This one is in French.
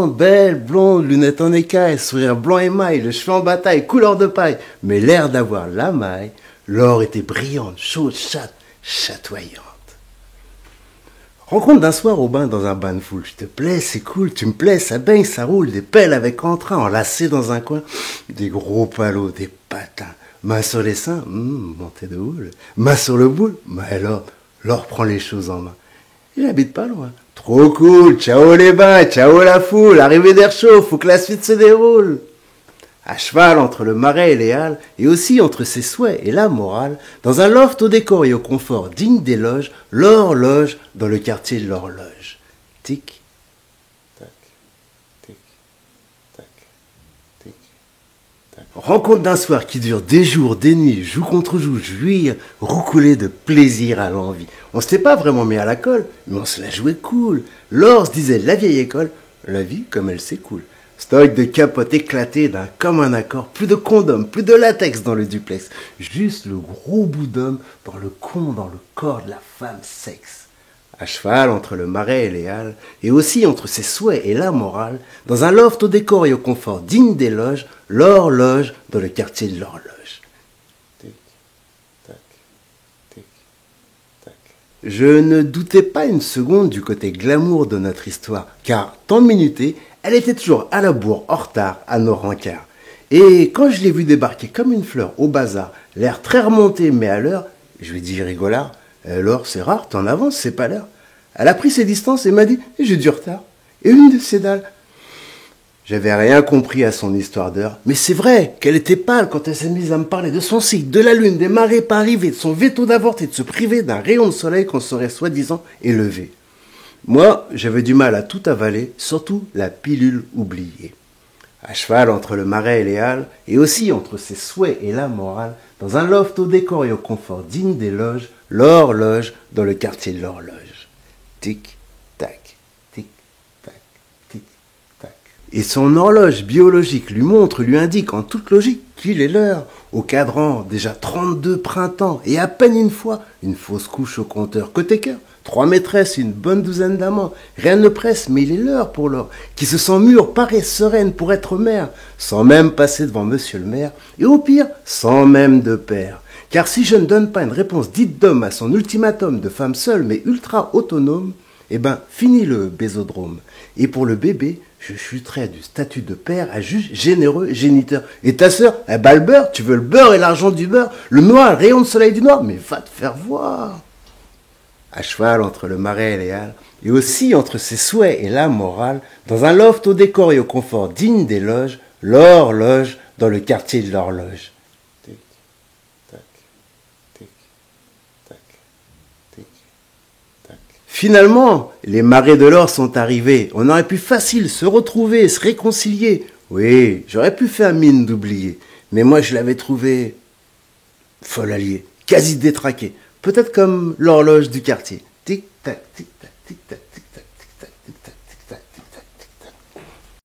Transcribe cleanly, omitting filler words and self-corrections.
grande, belle, blonde, lunettes en écaille, sourire blanc émail, le cheveu en bataille, couleur de paille. Mais l'air d'avoir la maille, l'or était brillante, chaude, chatte, chatoyante. Rencontre d'un soir au bain dans un bain de foule. Je te plais, c'est cool, tu me plais, ça baigne, ça roule, des pelles avec entrain, enlacées dans un coin, des gros palots, des patins, main sur les seins, montée de houle, main sur le boule, mais alors, l'or prend les choses en main. Il habite pas loin. Trop cool, ciao les bains, ciao la foule, arrivée d'air chaud, faut que la suite se déroule. À cheval entre le marais et les halles, et aussi entre ses souhaits et la morale, dans un loft au décor et au confort digne d'éloge, l'horloge dans le quartier de l'horloge. Tic, tac, tic, tac, tic, tac. Rencontre d'un soir qui dure des jours, des nuits, joue contre joue, jouir, roucouler de plaisir à l'envie. On s'était pas vraiment mis à la colle, mais on se la jouait cool. L'or se disait la vieille école, la vie comme elle s'écoule. Stock de capotes éclatées d'un commun accord, plus de condom, plus de latex dans le duplex, juste le gros bout d'homme dans le corps de la femme sexe. À cheval entre le marais et les halles, et aussi entre ses souhaits et la morale, dans un loft au décor et au confort digne d'éloge, l'horloge dans le quartier de l'horloge. Tic, tac, tic, tac. Je ne doutais pas une seconde du côté glamour de notre histoire, car, tant minuté, elle était toujours à la bourre, en retard, à nos rencarts. Et quand je l'ai vue débarquer comme une fleur au bazar, l'air très remonté mais à l'heure, je lui ai dit rigolard, alors c'est rare, t'en avances, c'est pas l'heure. Elle a pris ses distances et m'a dit, j'ai du retard. Et une de ses dalles. J'avais rien compris à son histoire d'heure, mais c'est vrai qu'elle était pâle quand elle s'est mise à me parler de son cycle, de la lune, des marées pas arrivées, de son veto d'avorter, de se priver d'un rayon de soleil qu'on serait soi-disant élevé. Moi, j'avais du mal à tout avaler, surtout la pilule oubliée. À cheval entre le marais et les halles, et aussi entre ses souhaits et la morale, dans un loft au décor et au confort digne d'éloge, l'horloge dans le quartier de l'horloge. Tic, tac, tic, tac, tic, tac. Et son horloge biologique lui indique en toute logique qu'il est l'heure. Au cadran, déjà 32 printemps, et à peine une fois, une fausse couche au compteur. Côté cœur, 3 maîtresses, une bonne douzaine d'amants. Rien ne presse, mais il est l'heure pour l'or, qui se sent mûre, paraît sereine pour être mère, sans même passer devant monsieur le maire, et au pire, sans même de père. Car si je ne donne pas une réponse dite d'homme à son ultimatum de femme seule mais ultra autonome, eh ben, fini le bésodrome. Et pour le bébé, je chuterai du statut de père à juge généreux géniteur. Et ta sœur, elle bat le beurre, tu veux le beurre et l'argent du beurre, le noir, le rayon de soleil du noir, mais va te faire voir. À cheval entre le marais et les halles, et aussi entre ses souhaits et la morale, dans un loft au décor et au confort digne d'éloge, l'horloge dans le quartier de l'horloge. Tic, tac, tic, tac, tic, tac. Finalement, les marées de l'or sont arrivées. On aurait pu facile se retrouver, se réconcilier. Oui, j'aurais pu faire mine d'oublier. Mais moi, je l'avais trouvé folle alliée, quasi détraquée. Peut-être comme l'horloge du quartier. Tic-tac, tic-tac, tic-tac, tic-tac.